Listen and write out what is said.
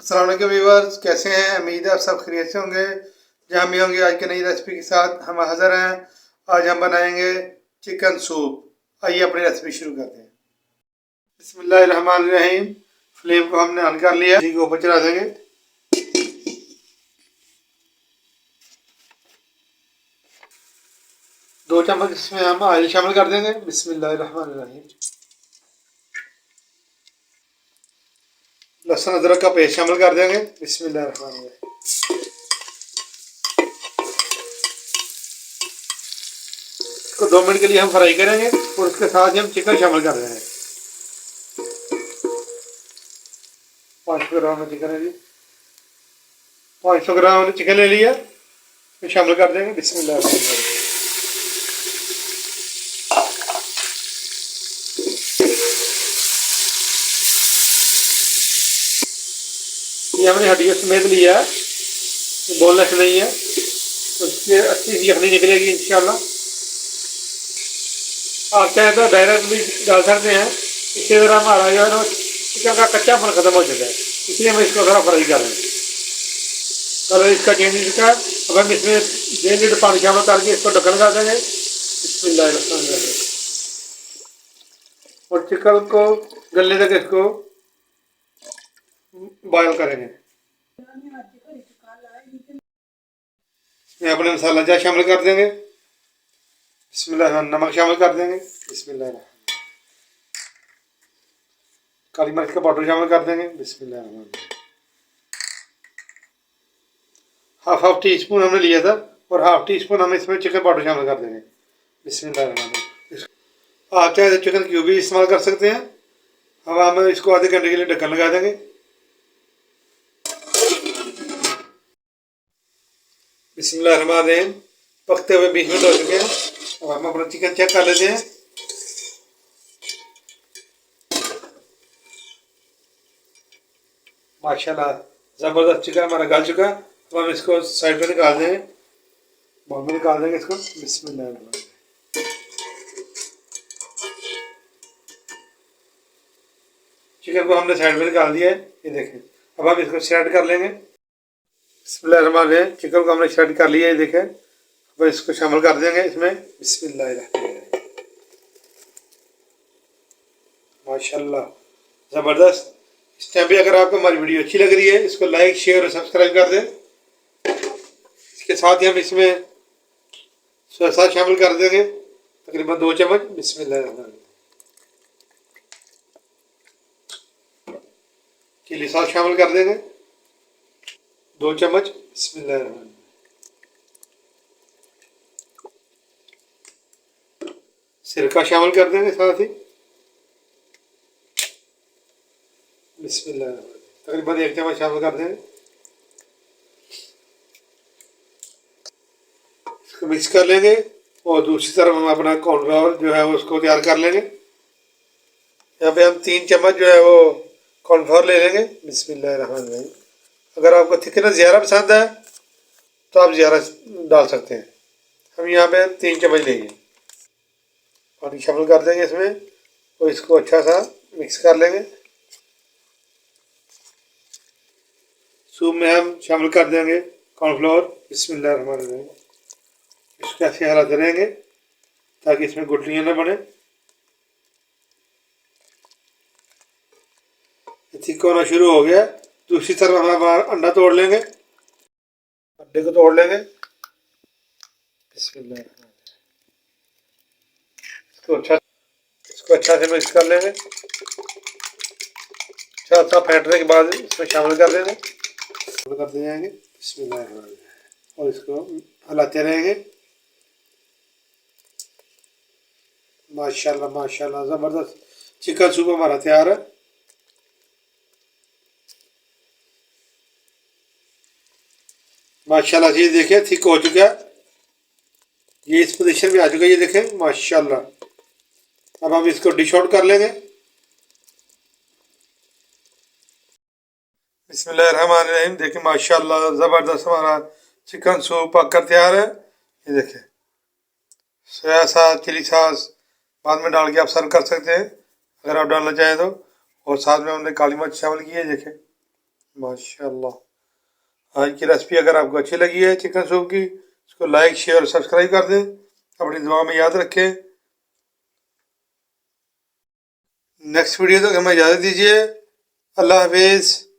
अस्सलाम वालेकुम व्यूअर्स, कैसे हैं? उम्मीद है आप सब खैरियत से होंगे। जहाँ भी होंगे आज की नई रेसिपी के साथ हम हाज़िर हैं। आज हम बनाएंगे चिकन सूप। आइए अपनी रेसिपी शुरू करते हैं। बिस्मिल्लाहिर्रहमानिर्रहीम। फ्लेम को हमने ऑन कर लिया, घी को ऊपर चला देंगे। दो चम्मच इसमें हम ऑयल शामिल कर देंगे। बिस्मिल्लाहिर्रहमानिर्रहीम। लहसुन अदरक का पेस्ट शामिल कर देंगे। बिस्मिल्लाहिर्रहमानिर्रहीम। इसको 2 मिनट के लिए हम फ्राई करेंगे और उसके साथ ही हम चिकन शामिल कर देंगे। 500 ग्राम चिकन है जी। 500 ग्राम चिकन ले लिया, फिर शामिल कर देंगे। बिस्मिल्लाहिर्रहमानिर्रहीम। ये हमने हड्डियों समेत लिया है, बोनलेस नहीं है, तो इसकी अच्छी सी यखनी निकलेगी इंशाल्लाह। आप चाहे तो डायरेक्ट भी डाल सकते हैं, इससे ज़रा हमारा जो है ना चिकन का कच्चापन खत्म हो जाता है, इसलिए हम इसको थोड़ा फ्राई कर रहे हैं। कलर इसका चेंज इसका। अब हम इसमें 1.5 लीटर पानी शामिल करके इसको ढक्कन लगा देंगे। बिस्मिल्लाहिर्रहमानिर्रहीम। और चिकन को गलने तक इसको बॉयल करेंगे। इसमें अपने मसाला जार शामिल कर देंगे। बिस्मिल्लाह। नमक शामिल कर देंगे। बिस्मिल्लाह। काली मिर्च का पाउडर शामिल कर देंगे। बिस्मिल्लाह। हाफ टी स्पून हमने लिया था और हाफ टी स्पून हम इसमें चिकन पाउडर शामिल कर देंगे। बिस्मिल्लाह। आप चाहे तो चिकन क्यूब भी इस्तेमाल कर सकते हैं। अब हम इसको आधे घंटे के लिए ढक्कन लगा देंगे। बिस्मिल्लाहिर्रहमानिर्रहीम। पकते हुए 20 मिनट हो चुके हैं। अब हम अपना चिकन चेक कर लेते हैं। माशाल्लाह ज़बरदस्त चिकन हमारा गल चुका है। अब हम इसको साइड में निकाल देंगे, बाउल में निकाल देंगे इसको। बिस्मिल्लाह। चिकन को हमने साइड में निकाल दिया है, ये देखें। अब हम इसको श्रेड कर लेंगे। बिस्मिल्लाहिर्रहमानिर्रहीम। चिकन को हमने श्रेड कर लिया है, ये देखें। अब इसको शामिल कर देंगे इसमें। बिस्मिल्लाहिर्रहमानिर्रहीम। माशाल्लाह ज़बरदस्त। इस टाइम भी अगर आपको हमारी वीडियो अच्छी लग रही है, इसको लाइक शेयर और सब्सक्राइब कर दें। इसके साथ ही हम इसमें सोया सॉस शामिल कर देंगे, तकरीबन 2 चम्मच। बिस्मिल्लाहिर्रहमानिर्रहीम। चिली सॉस शामिल कर देंगे 2 चम्मच। बिस्मिल्लाहिर्रहमानिर्रहीम। सिरका शामिल कर देंगे साथ ही। बिस्मिल्लाहिर्रहमानिर्रहीम। तकरीबन 1 चम्मच शामिल कर देंगे। इसको मिक्स कर लेंगे और दूसरी तरफ हम अपना कॉर्नफ्लावर जो है उसको तैयार कर लेंगे। यहाँ पे हम 3 चम्मच जो है वो कॉर्नफ्लावर ले लेंगे। बिस्मिल्लाहिर्रहमानिर्रहीम। अगर आपको थिकनेस ज़्यादा पसंद है तो आप ज़्यादा डाल सकते हैं। हम यहाँ पे 3 चम्मच लेंगे। पानी शामिल कर देंगे इसमें और इसको अच्छा सा मिक्स कर लेंगे। सूप में हम शामिल कर देंगे कॉर्नफ्लावर। बिस्मिल्लाहिर्रहमानिर्रहीम। इसको ऐसे हिलाते रहेंगे ताकि इसमें गुठलियाँ न बने। थिक होना शुरू हो गया। दूसरी तरफ हम हमारा अंडा तोड़ लेंगे, अंडे को तोड़ लेंगे। बिस्मिल्लाह। इसको अच्छा से मिक्स कर लेंगे। अच्छा सा फेंटने के बाद इसमें शामिल कर देंगे, करते जाएंगे। बिस्मिल्लाह। और इसको हिलाते रहेंगे। माशाल्लाह माशाल्लाह ज़बरदस्त चिकन सूप हमारा तैयार है। माशाल्लाह जी देखिए थिक हो चुका है, ये इस पोजीशन में आ चुका है, ये देखें माशाल्लाह। अब हम इसको डिश आउट कर लेंगे। बिस्मिल्लाहिर्रहमानिर्रहीम। देखिए माशाल्लाह ज़बरदस्त हमारा चिकन सूप पककर तैयार है। ये देखें सोया सॉस चिली सॉस बाद में डाल के आप सर्व कर सकते हैं अगर आप डालना चाहें तो। और साथ में हमने काली मिर्च शामिल की है, देखें माशाल्लाह। आज की रेसिपी अगर आपको अच्छी लगी है चिकन सूप की, इसको लाइक शेयर और सब्सक्राइब कर दें। अपनी दुआ में याद रखें। नेक्स्ट वीडियो तक हमें इजाज़त दीजिए। अल्लाह हाफिज़।